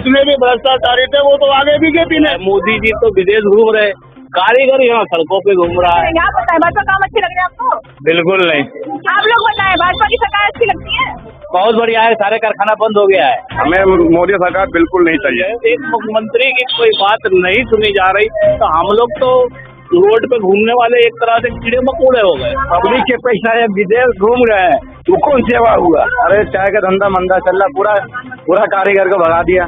जितने भी भ्रष्टाचारी थे वो तो आगे बीजेपी ने। मोदी जी तो विदेश घूम रहे, कारीगर यहाँ सड़कों पे घूम रहा है। आप बताएं, भाजपा काम अच्छे लग रहे हैं आपको? बिल्कुल नहीं। आप लोग बताएं, भाजपा की सरकार अच्छी लगती है? बहुत बढ़िया है, सारे कारखाना बंद हो गया है। हमें मोदी सरकार बिल्कुल नहीं चाहिए। एक मुख्यमंत्री की कोई बात नहीं सुनी जा रही, तो हम लोग तो रोड पे घूमने वाले एक तरह से कीड़े मकोड़े हो गए। पब्लिक के पैसा है, विदेश घूम रहे हैं, वो कौन सेवा हुआ? अरे चाय का धंधा मंदा चल रहा, पूरा कारीगर को भगा दिया।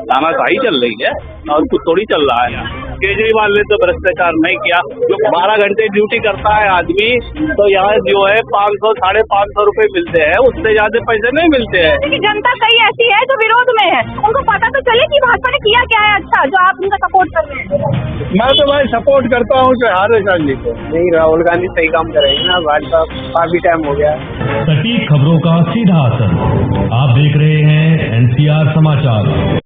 तानाशाही चल रही है और कुछ थोड़ी चल रहा है। केजरीवाल ने तो भ्रष्टाचार नहीं किया। जो 12 घंटे ड्यूटी करता है आदमी, तो यहाँ जो है 500 550 रुपए मिलते हैं, उससे ज्यादा पैसे नहीं मिलते हैं। लेकिन जनता कई ऐसी है जो विरोध में है, उनको पता तो चले कि भाजपा ने किया क्या है अच्छा, जो आप उनका सपोर्ट कर रहे हैं। मैं तो भाई सपोर्ट करता हूँ कि हारे गांधी को। नहीं, राहुल गांधी सही काम करेंगे ना, भाजपा काफी टाइम हो गया। सटीक खबरों का सीधा असर। आप देख रहे हैं एनसीआर समाचार।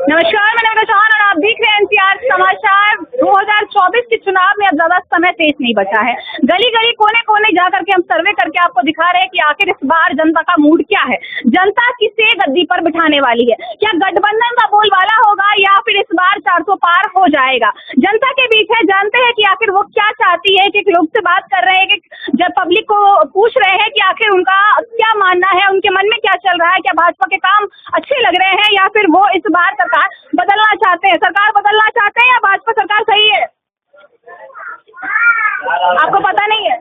नमस्कार, मैं नमिता चौहान और आप देख रहे हैं एनसीआर समाचार। 2024 के चुनाव में अब ज्यादा समय शेष नहीं बचा है। गली गली कोने कोने जा करके हम सर्वे करके आपको दिखा रहे हैं कि आखिर इस बार जनता का मूड क्या है, जनता किसे गद्दी पर बिठाने वाली है। क्या गठबंधन का बोलबाला होगा या फिर इस बार 400 पार हो जाएगा? जनता के बीच है, जानते हैं कि आखिर वो क्या चाहती है। कि लोग से बात कर रहे हैं, कि जब पब्लिक को पूछ रहे हैं कि आखिर उनका क्या मानना है, उनके मन में क्या चल रहा है, क्या भाजपा के काम अच्छे लग रहे हैं या फिर वो इस बार सरकार बदलना चाहते हैं, सरकार बदलना चाहते हैं या भाजपा सरकार सही है? आपको पता नहीं है?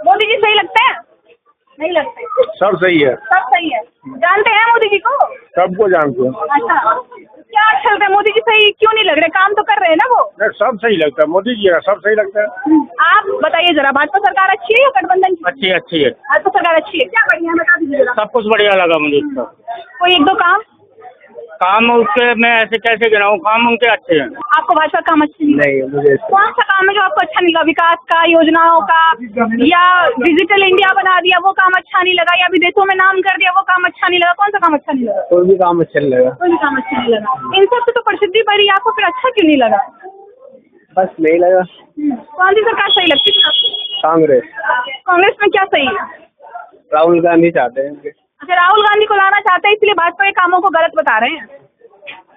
मोदी जी सही लगते हैं? नहीं लगते? सब सही है। सब सही है। जानते हैं मोदी जी को? सबको जानते हैं। अच्छा, क्या अच्छा लगता है? मोदी जी सही क्यों नहीं लग रहे? काम तो कर रहे हैं ना वो। सब सही लगता है, मोदी जी का सब सही लगता है। आप बताइए जरा, भाजपा सरकार अच्छी है या गठबंधन की? अच्छी है। भाजपा सरकार अच्छी है। क्या बढ़िया है, बता दीजिए जरा। सब कुछ बढ़िया लगा मुझे उसका। कोई एक दो काम उसके मैं ऐसे कैसे गिनाऊं, काम उनके अच्छे हैं। आपको भाजपा काम अच्छी नहीं, मुझे कौन सा काम है जो आपको अच्छा नहीं लगा? विकास का, योजनाओं का, या डिजिटल इंडिया बना दिया वो काम अच्छा नहीं लगा, या विदेशों में नाम कर दिया वो काम अच्छा नहीं लगा? कौन सा काम अच्छा नहीं लगा? कोई भी काम अच्छा नहीं लगा। कोई भी काम अच्छा नहीं लगा। इन सब से तो प्रसिद्धि बढ़ी, आपको फिर अच्छा क्यों नहीं लगा? बस नहीं लगा। कौन सी सरकार सही लगती थी आपको? कांग्रेस। कांग्रेस में क्या सही है? राहुल गांधी चाहते हैं। अच्छा, राहुल गांधी को लाना चाहते हैं, इसलिए भाजपा के कामों को गलत बता रहे हैं?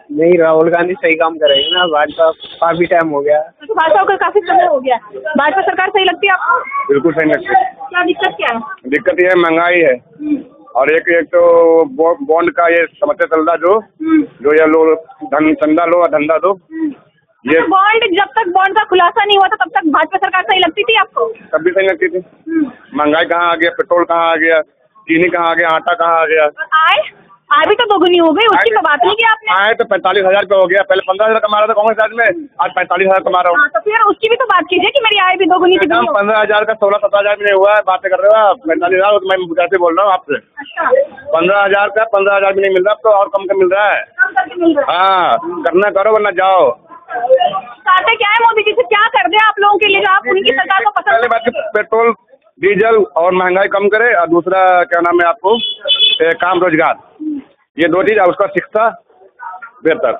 नहीं, राहुल गांधी सही काम करेंगे ना, भाजपा काफी टाइम हो गया। तो भाजपा को काफी समय हो गया। भाजपा सरकार सही लगती है आपको? बिल्कुल सही लगता है। क्या दिक्कत क्या है? दिक्कत ये है, महंगाई है, और एक तो बॉन्ड का ये समस्या चल रहा, जो ये लो चंदा लो और धंधा दो। ये बॉन्ड, जब तक बॉन्ड का खुलासा नहीं हुआ था तब तक भाजपा सरकार सही लगती थी आपको? तब भी सही लगती थी। महंगाई कहाँ आ गया, पेट्रोल कहाँ आ गया, चीनी कहाँ आ गया, आटा कहाँ आ गया। आय भी तो दोगुनी हो गई, उसकी तो बात नहीं की आपने। आए तो 45,000 रुपये हो गया, पहले 15,000 कमा रहा था कांग्रेस राज में, आज 45,000 कमा रहा हूँ। तो फिर उसकी भी तो बात कीजिए कि मेरी आय भी दोगुनी थी। 15,000 का 16-17,000 भी नहीं हुआ है, बातें कर रहे हो आप। 45,000 तो मैं कैसे बोल रहा हूँ आपसे। अच्छा, 15,000 का 15,000 भी नहीं मिल रहा, अब तो और कम का मिल रहा है। कम करके मिल रहा है। हाँ, करना करो वरना जाओ। चाहते क्या है मोदी जी से? क्या कर दे आप लोगों के लिए जो आप उनकी सरकार को पसंद? पहले बात पेट्रोल डीजल और महंगाई कम करे, और दूसरा क्या नाम है आपको, काम रोजगार, ये दो चीज, उसका शिक्षा बेहतर।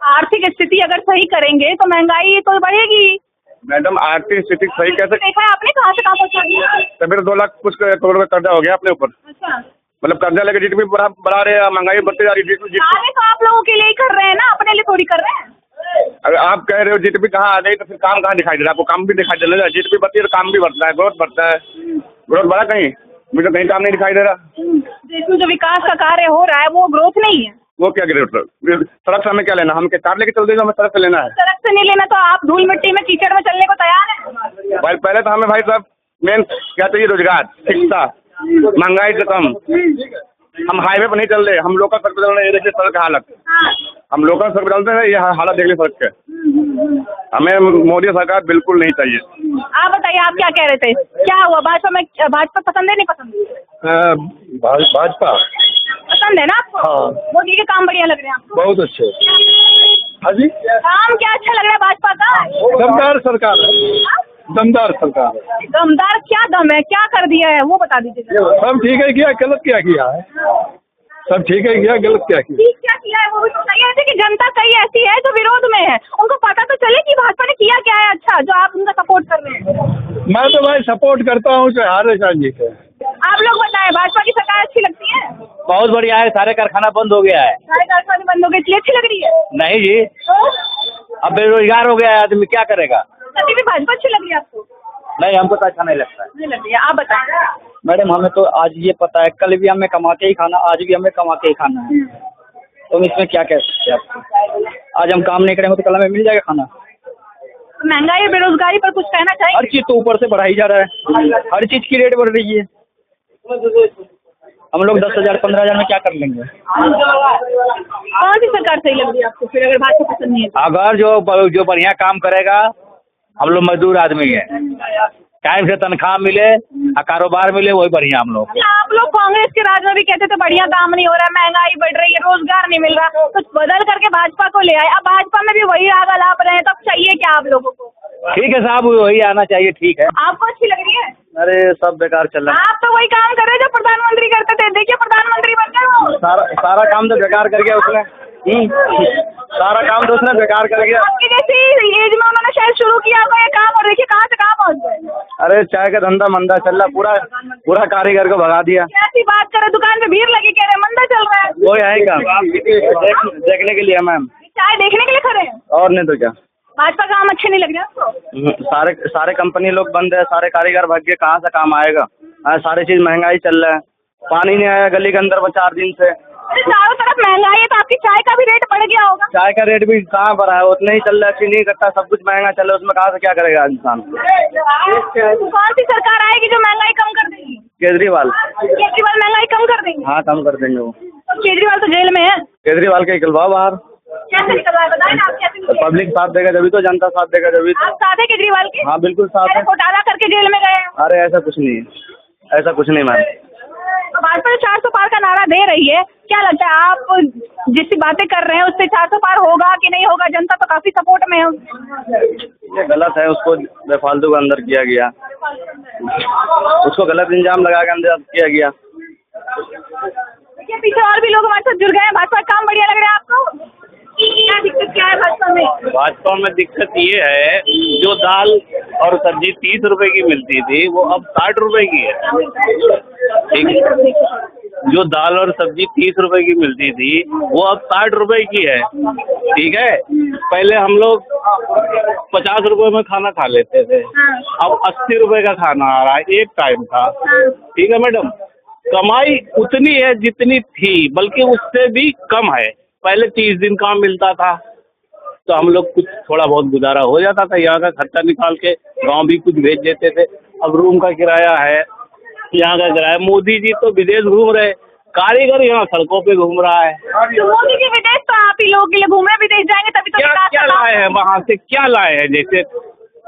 आर्थिक स्थिति अगर सही करेंगे तो महंगाई तो बढ़ेगी। मैडम आर्थिक स्थिति सही कैसे? देखा है आपने कहाँ से कहाँ पहुँचा दिया? तो फिर 2 लाख कुछ करोड़ का कर्जा हो गया अपने ऊपर। अच्छा, मतलब कर्जा लेके जीडीपी बढ़ा रहे हैं, महंगाई बढ़ती जा रही है। आगे तो आप लोगों के लिए ही कर रहे हैं ना, अपने लिए थोड़ी कर रहे हैं। अगर आप कह रहे हो जीडीपी कहाँ आ गई, तो फिर काम कहाँ दिखाई दे रहा है? आपको काम भी दिखाई दे रहा है। जीडीपी बढ़ती है तो काम भी बढ़ता है, ग्रोथ बढ़ता है। ग्रोथ बढ़ा कहीं? मुझे तो कहीं काम नहीं दिखाई दे रहा। देश में जो विकास का कार्य हो रहा है वो ग्रोथ नहीं है। वो क्या ग्रोथ? सड़क से हमें क्या लेना? हम क्या कार लेके चल देंगे? हमें सड़क से लेना है। सड़क से नहीं लेना तो आप धूल मिट्टी में कीचड़ में चलने को तैयार हैं? भाई पहले तो हमें भाई साहब मेन क्या चाहिए? रोजगार, शिक्षा, महंगाई से कम। हम हाईवे पर नहीं चल रहे, हम लोकल सड़क पर चल रहे हैं। ये देखिए सड़क का हालत, हम लोकल सड़क पर चलते हैं, ये हालत देख लीजिए सड़क के। हमें मोदी सरकार बिल्कुल नहीं चाहिए। आप बताइए, आप क्या कह रहे थे? क्या हुआ भाजपा में? भाजपा पसंद है नहीं पसंद? भाजपा पसंद है ना आपको? हाँ। मोदी के काम बढ़िया लग रहे हैं आपको? बहुत अच्छे। हाँ जी, काम क्या अच्छा लग रहा है भाजपा का? दमदार सरकार है, दमदार सरकार है। दमदार क्या दम है? क्या कर दिया है वो बता दीजिए। सब ठीक है किया, गलत क्या किया है? सब ठीक है किया, गलत क्या किया? ठीक क्या किया है वो भी तो बताइए। ऐसे कि जनता कई ऐसी है जो विरोध में है, उनको पता तो चले कि भाजपा ने किया क्या है अच्छा, जो आप उनका सपोर्ट कर रहे हैं। मैं तो भाई सपोर्ट करता हूँ कि हारे गांधी के। आप लोग बताएं, भाजपा की सरकार अच्छी लगती है? बहुत बढ़िया है, सारे कारखाना बंद हो गया है। सारे कारखाने बंद हो गए इसलिए अच्छी लग रही है? नहीं जी, तो अब बेरोजगार हो गया है आदमी, क्या करेगा? तभी भी भाजपा अच्छी लग रही है आपको? नहीं, हमको तो अच्छा नहीं लगता है। नहीं लग रही है, आप बताएं। मैडम हमें तो आज ये पता है, कल भी हमें कमा के ही खाना, आज भी हमें कमा के ही खाना है, तो हम इसमें क्या कह सकते हैं आपको? आज हम काम नहीं करेंगे तो कल हमें मिल जाएगा खाना? महंगाई और बेरोजगारी पर कुछ कहना हर चाहिए? चीज़ तो ऊपर से बढ़ाई जा रहा है, हर चीज़ की रेट बढ़ रही है। हम लोग 10,000 15,000 में क्या कर लेंगे? कौन सी सरकार सही लग रही है आपको फिर, अगर भाजपा पसंद नहीं है? अगर जो बढ़िया काम करेगा, हम लोग मजदूर आदमी है, टाइम से तनख्वाह मिले और कारोबार मिले, वही बढ़िया हम लोग। आप लोग कांग्रेस के राज में भी कहते थे बढ़िया काम नहीं हो रहा, महंगाई बढ़ रही है, रोजगार नहीं मिल रहा, तो बदल करके भाजपा को ले आए। अब भाजपा में भी वही राग अलाप रहे हैं, तो अब चाहिए क्या आप लोगों को? ठीक है साहब, वही आना चाहिए, ठीक है। आपको अच्छी लग रही है? अरे सब बेकार चल रहा है। आप तो वही काम कर रहे हैं जो प्रधानमंत्री करते थे, देखिए प्रधानमंत्री बन गए वो। सारा काम तो बेकार कर गया उसने। सारा काम तो उसने बेकार कर गया। आपकी जैसी एज में उन्होंने शायद शुरू किया होगा ये काम, और देखिए कहाँ से कहाँ पहुँच गए। अरे चाय का धंधा मंदा चल रहा, पूरा कारीगर को भगा दिया। ऐसी बात करे, दुकान पे भीड़ लगी, कह रहे मंदा चल रहा है। वो आएगा देखने के लिए मैम, चाय देखने के लिए खड़े हैं? और नहीं तो क्या। भाजपा काम अच्छे नहीं लग रहे आपको? सारे कंपनी लोग बंद है, सारे कारीगर भाग के कहाँ से काम आएगा? सारी चीज महंगाई चल रहा है, पानी नहीं आया गली के अंदर 4 दिन से। अरे चारों तरफ महंगाई है, तो आपकी चाय का भी रेट बढ़ गया होगा? चाय का रेट भी कहाँ बढ़ा है, उतना ही चल रहा है, चीनी कट्टा सब कुछ महंगा चल रहा है, उसमें कहाँ से क्या करेगा इंसान? कौन सी सरकार आएगी जो महंगाई कम कर देगी? केजरीवाल महंगाई कम कर देंगे? हाँ कम कर देंगे वो। तो केजरीवाल तो जेल में है। केजरीवाल के निकलवाओ बाहर। कैसे निकल रहा है बताएं ना, आप कैसे तो पब्लिक साथ देगा जब तो, जनता साथ देगा जब तो। आप साथ है केजरीवाल के? हाँ बिल्कुल साथ है। घोटाला करके जेल में गए। अरे ऐसा कुछ नहीं है, ऐसा कुछ नहीं मैम। तो भाजपा 400 पार का नारा दे रही है, क्या लगता है आप जिसकी बातें कर रहे हैं उससे 400 पार होगा कि नहीं होगा? जनता तो काफी सपोर्ट में है। ये गलत है, उसको बेफालतू का अंदर किया गया, उसको गलत इंजाम लगा के अंदर किया गया। देखिए पीछे और भी लोग हमारे साथ जुड़ गए हैं। भाजपा काम बढ़िया लग रहा है आपको? क्या दिक्कत क्या है भाजपा में? भाजपा में दिक्कत ये है, जो दाल और सब्जी 30 रुपए की मिलती थी वो अब 60 रुपए की है। ठीक, जो दाल और सब्जी 30 रुपए की मिलती थी वो अब 60 रुपए की है। ठीक है, पहले हम लोग 50 रुपए में खाना खा लेते थे, अब 80 रुपए का खाना आ रहा है, एक टाइम का। ठीक है मैडम, कमाई उतनी है जितनी थी, बल्कि उससे भी कम है। पहले 30 दिन काम मिलता था तो हम लोग कुछ थोड़ा बहुत गुजारा हो जाता था, यहाँ का खर्चा निकाल के गांव भी कुछ भेज देते थे। अब रूम का किराया है, यहाँ का किराया। मोदी जी तो विदेश घूम रहे, कारीगर यहाँ सड़कों पे घूम रहा है। तो मोदी जी विदेश तो आप ही लोगों के लिए घूमे, विदेश जाएंगे तभी तो विकास क्या लाए हैं वहाँ से, क्या लाए हैं? जैसे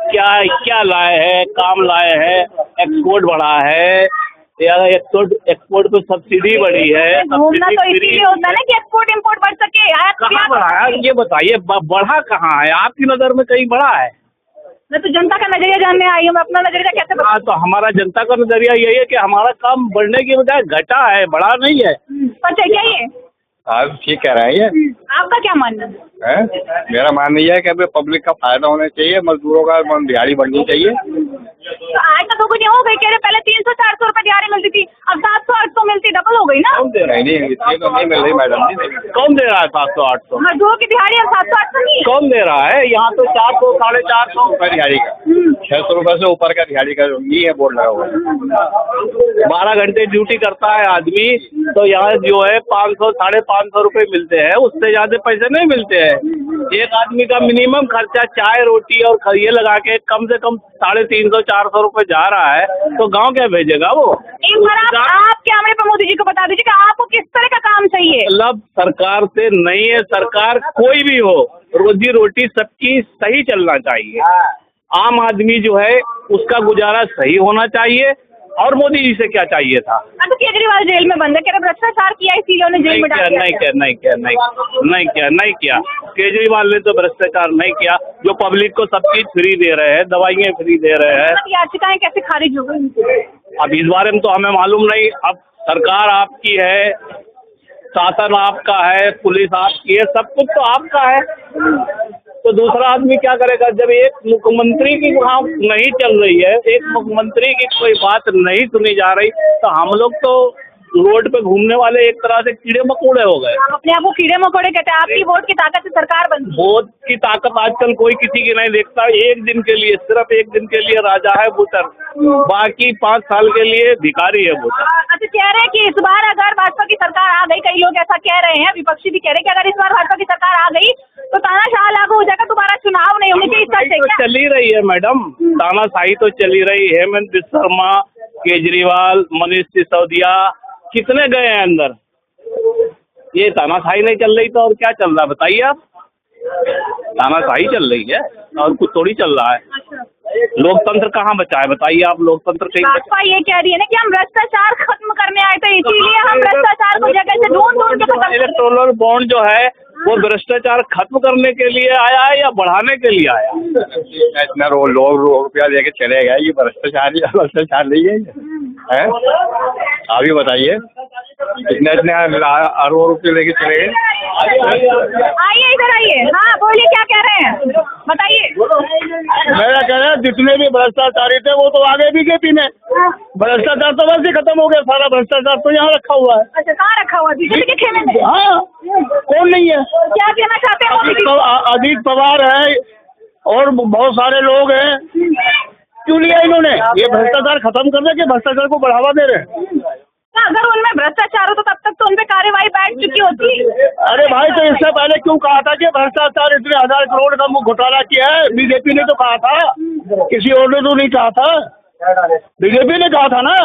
क्या लाए हैं? काम लाए हैं, एक्सपोर्ट बढ़ा है, एक्सपोर्ट पे सब्सिडी बढ़ी है। घूमना तो इसीलिए होता है ना कि एक्सपोर्ट इंपोर्ट बढ़ सके। कहाँ बढ़ा है ये बताइए, बढ़ा कहाँ है आपकी नज़र में? कहीं बढ़ा है? मैं तो जनता का नजरिया जानने आई हूँ, मैं अपना नजरिया कैसे बताऊं? हाँ, तो हमारा जनता का नजरिया यही है कि हमारा काम बढ़ने की बजाय घटा है, बढ़ा नहीं है। सच है क्या ये? आप ठीक कह रहे हैं ये। आपका क्या मानना है? मेरा मानना यह है कि अभी पब्लिक का फायदा होना चाहिए, मजदूरों का दिहाड़ी बढ़नी चाहिए। तो आज तो दोगुनी हो गई, कह रहे पहले 300-400 रुपए दिहाड़ी मिलती थी, अब 700-800 मिलती, डबल हो गई ना? नहीं इतनी तो नहीं मिल रही मैडम जी। कौन दे रहा है 700-800? मजदूरों की दिहाड़ी अब 700-800 नहीं है। कौन दे रहा है? यहाँ तो 400 450 रुपये दिहाड़ी का, 600 रुपये से ऊपर का दिहाड़ी का नहीं है बोर्ड लगा हुआ। 12 घंटे ड्यूटी करता है आदमी, तो यहाँ जो है 500 550 रुपए मिलते हैं, उससे ज्यादा पैसे नहीं मिलते हैं। एक आदमी का मिनिमम खर्चा चाय रोटी और ये लगा के कम से कम 350-400 रुपए जा रहा है, तो गांव क्या भेजेगा वो? एक बार आप कैमरे पर मोदी जी को बता दीजिए कि आपको किस तरह का काम चाहिए। मतलब सरकार से नहीं है, सरकार कोई भी हो, रोजी रोटी सबकी सही चलना चाहिए। आम आदमी जो है उसका गुजारा सही होना चाहिए। और मोदी जी से क्या चाहिए था? तो केजरीवाल जेल में बंद है, कह रहे भ्रष्टाचार किया इसीलिए उन्हें जेल में डाल दिया। नहीं किया। केजरीवाल ने तो भ्रष्टाचार नहीं किया, जो पब्लिक को सब चीज फ्री दे रहे हैं, दवाइयाँ फ्री दे रहे हैं। याचिकाएं कैसे खारिज हो गई? अब इस बारे में तो हमें मालूम नहीं। अब सरकार आपकी है, शासन आपका है, पुलिस आपकी है, सब कुछ तो आपका है। तो दूसरा आदमी क्या करेगा? जब एक मुख्यमंत्री की वहाँ नहीं चल रही है, एक मुख्यमंत्री की कोई बात नहीं सुनी जा रही, तो हम लोग तो रोड पे घूमने वाले एक तरह से कीड़े मकोड़े हो गए। आप अपने आप को कीड़े मकोड़े कहते हैं। आपकी वोट की ताकत से सरकार बनती है। वोट की ताकत आजकल कोई किसी की नहीं देखता। एक दिन के लिए, सिर्फ एक दिन के लिए राजा है वोटर, बाकी 5 साल के लिए भिखारी है वोटर। अच्छा, कह रहे हैं कि इस बार अगर भाजपा की सरकार आ गई, कई लोग ऐसा कह रहे हैं, विपक्षी भी कह रहे हैं कि अगर इस बार भाजपा की सरकार आ गई तो तानाशाह लागू हो जाएगा, दोबारा चुनाव नहीं होंगे। इस तरह से तो चल ही रही है मैडम, तानाशाही तो चल ही रही है। हेमंत बिस्वा शर्मा, केजरीवाल, मनीष सिसोदिया कितने गए हैं अंदर। ये तानाशाही नहीं चल रही तो और क्या चल रहा है बताइए आप? तानाशाही चल रही है और कुछ थोड़ी चल रहा है। लोकतंत्र कहाँ बचा है बताइए आप? लोकतंत्र कहीं भाजपा ये कह रही है ना कि हम भ्रष्टाचार खत्म करने आए थे, इसीलिए हम भ्रष्टाचार को जगह से ढूंढ के खत्म। इलेक्टोरल बॉन्ड जो है वो भ्रष्टाचार खत्म करने के लिए आया है या बढ़ाने के लिए आया? इतना लोग रुपया लेके चले गए, ये भ्रष्टाचार नहीं है? आप ही बताइए, इतने अरबों रुपये लेके चले गए। आइए इधर आइए। हाँ बोलिए, क्या कह रहे हैं बताइए। मेरा कह रहा है जितने भी भ्रष्टाचारी थे वो तो आगे बीजेपी में। भ्रष्टाचार तो वैसे खत्म हो गया, सारा भ्रष्टाचार तो यहाँ रखा हुआ है। अच्छा, कहाँ रखा हुआ? बीजेपी के खेमे में? हाँ, कौन नहीं है? क्या कहना चाहते हैं? अजीत पवार है और बहुत सारे लोग हैं, क्यों लिया इन्होंने? ये भ्रष्टाचार खत्म करने के भ्रष्टाचार को बढ़ावा दे रहे हैं। अगर उनमें भ्रष्टाचार हो तो तब तक तो उनपे कार्यवाही बैठ चुकी होती। अरे भाई, तो इससे पहले क्यों कहा था कि भ्रष्टाचार इतने 1000 करोड़ का घोटाला किया है? बीजेपी ने तो कहा था, किसी और ने तो नहीं कहा था। बीजेपी ने कहा था ना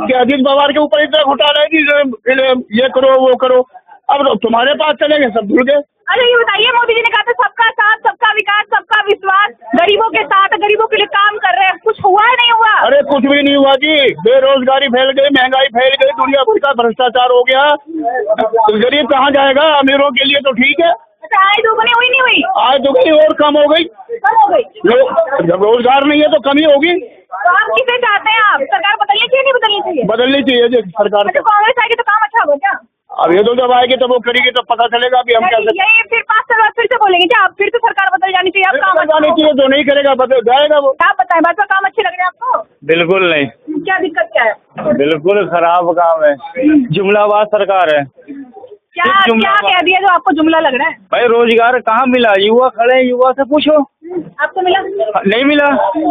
कि अजीत पवार के ऊपर इतना घोटाला है कि ये करो वो करो। अब तुम्हारे पास चलेंगे, सब भूल गए। अच्छा, ये बताइए, मोदी जी ने कहा था सबका साथ, सबका विकास, सबका विश्वास, गरीबों के साथ, गरीबों के लिए काम कर रहे हैं, कुछ हुआ है नहीं हुआ? अरे कुछ भी नहीं हुआ जी, बेरोजगारी फैल गई, महंगाई फैल गई, दुनिया भर का भ्रष्टाचार हो गया। तो गरीब कहाँ जाएगा? अमीरों के लिए तो ठीक है। अच्छा, आय दोगुनी हुई नहीं हुई? आज दोगुनी और कम हो गई। कम हो गई? जब रोजगार नहीं है तो कमी होगी। तो आप किसे चाहते हैं? आप सरकार बदलनी चाहिए, नहीं बदलनी चाहिए? बदलनी चाहिए जी सरकार को। कांग्रेस आएगी तो काम अच्छा होगा क्या? अब ये तो जब आएगी तब वो करेगी तो पता चलेगा कि हम क्या यही फिर 5 साल बाद फिर से बोलेंगे क्या आप? फिर से सरकार बदल जानी चाहिए, आप काम जानी चाहिए। जो नहीं करेगा बदल जाएगा वो। आप बताएं, भाजपा काम अच्छे लग रहे हैं आपको? बिल्कुल नहीं। क्या दिक्कत क्या है? बिल्कुल खराब काम है, जुमलाबाज सरकार है। क्या कह दिया जो आपको जुमला लग रहा है? भाई रोजगार कहाँ मिला? युवा खड़े, युवा से पूछो। आपको मिला? नहीं मिला।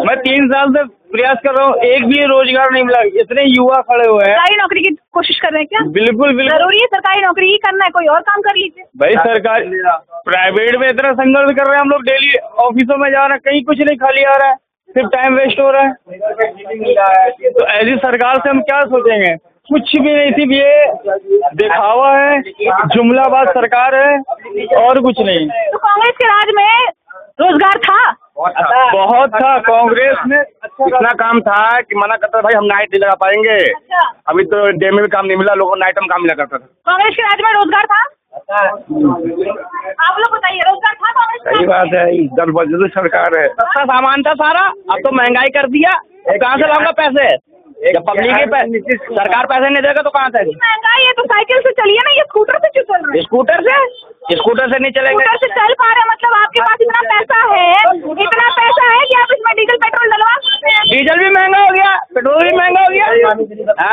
मैं 3 साल से प्रयास कर रहा हूँ, एक भी रोजगार नहीं मिला। इतने युवा खड़े हुए हैं। सरकारी नौकरी की कोशिश कर रहे हैं क्या? बिल्कुल बिल्कुल जरूरी है सरकारी नौकरी ही करना है, कोई और काम कर लीजिए। भाई सरकार प्राइवेट में इतना संघर्ष कर रहे हैं हम लोग, डेली ऑफिसों में जा रहे हैं, कहीं कुछ नहीं खाली आ रहा है, सिर्फ टाइम वेस्ट हो रहा है। तो ऐसी सरकार से हम क्या सोचेंगे? कुछ भी नहीं, सिर्फ ये दिखावा है, जुमलाबाज सरकार है और कुछ नहीं। तो कांग्रेस के राज में रोजगार था? बहुत था। कांग्रेस में इतना काम था कि मना करता था भाई हम नाइट नहीं लगा पाएंगे। अच्छा, अभी तो डे में भी काम नहीं मिला, लोगों को नाइट में काम मिला करता था। कांग्रेस के राज में रोजगार था? आप लोग बताइए, रोजगार था कांग्रेस के? सही बात है, दल बदल सरकार है। सस्ता सामान था सारा, अब तो महंगाई कर दिया। कहाँ से लाऊंगा पैसे? जब पब्लिक के सरकार पैसे नहीं देगा तो कहाँ से? महंगाई है तो साइकिल से चलिए ना, ये स्कूटर से क्यों चल रहे हैं? स्कूटर से नहीं चलेंगे। स्कूटर से चल पा रहे, मतलब आपके पास इतना पैसा है कि आप इसमें डीजल पेट्रोल डलवा सकते हैं। डीजल भी महंगा हो गया, पेट्रोल भी महंगा हो गया।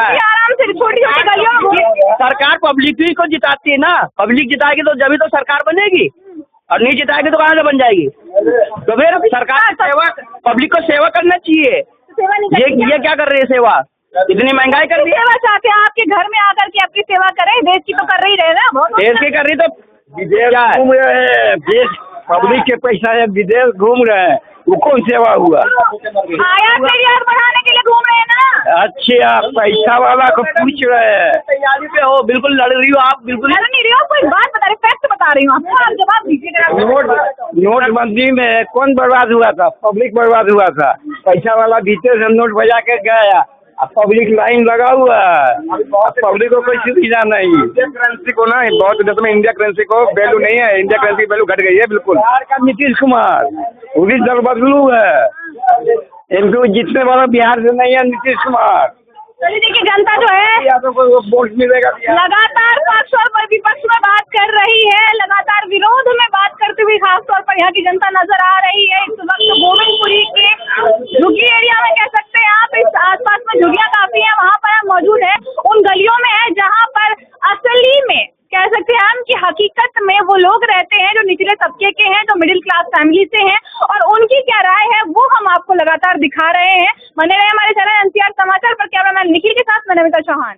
ये आराम से छोटी छोटी गलियों में सरकार पब्लिक को जिताती है ना, पब्लिक जिताएगी तो जब तो सरकार बनेगी, और नहीं जिताएगी तो कहाँ से बन जाएगी? तो फिर सरकार सेवा, पब्लिक को सेवा करना चाहिए। सेवा नहीं ये क्या कर रही है सेवा? इतनी महंगाई कर दी है। सेवा चाहते हैं आपके घर में आकर के आपकी सेवा करें, देश की तो कर रही रहे ना। बहुत देश की कर रही तो क्या है? घूम रहे हैं, देश पब्लिक के पैसा है, विदेश घूम रहे हैं, वो कौन सेवा हुआ? आयात निर्यात बढ़ाने के लिए घूम रहे हैं ना। अच्छा, पैसा वाला को पूछ रहे हैं। तैयारी पे हो, बिल्कुल लड़ रही हो आप, बिल्कुल लड़ नहीं रही हो, कोई बात बता रही, फैक्ट बता रही हूँ आपको, आप जवाब दीजिएगा। नोटबंदी में कौन बर्बाद हुआ था? पब्लिक बर्बाद हुआ था। पैसा वाला भीतर से नोट बजा के गया, अब पब्लिक लाइन लगा हुआ है, पब्लिक को कोई सुविधा नहीं। इंडिया करेंसी को ना, बहुत देशों में इंडिया करेंसी को वैल्यू नहीं है, इंडिया करेंसी की वैल्यू घट गई है बिल्कुल। बिहार का नीतीश कुमार पूरी दल बदलू है, इनको जितने वाला बिहार से नहीं है नीतीश कुमार। चलिए देखिए, जनता जो है या तो कोई वोट मिलेगा। लगातार पक्ष और विपक्ष में बात कर रही है, लगातार विरोध में बात करते हुए खासतौर पर यहाँ यहाँ की जनता नजर आ रही है। इस वक्त गोविंदपुरी के झुग्गी एरिया में कह सकते हैं आप, इस आसपास में झुग्गियां काफी है, वहाँ पर हम मौजूद है, उन गलियों में है जहाँ पर असली में कह सकते हैं हम कि हकीकत में वो लोग रहते हैं जो निचले तबके के हैं, जो मिडिल क्लास फैमिली से हैं, और उनकी क्या राय है वो हम आपको लगातार दिखा रहे हैं। बने रहे हमारे चैनल एनसीआर समाचार पर। कैमरामैन निखिल के साथ मैं नमिता चौहान।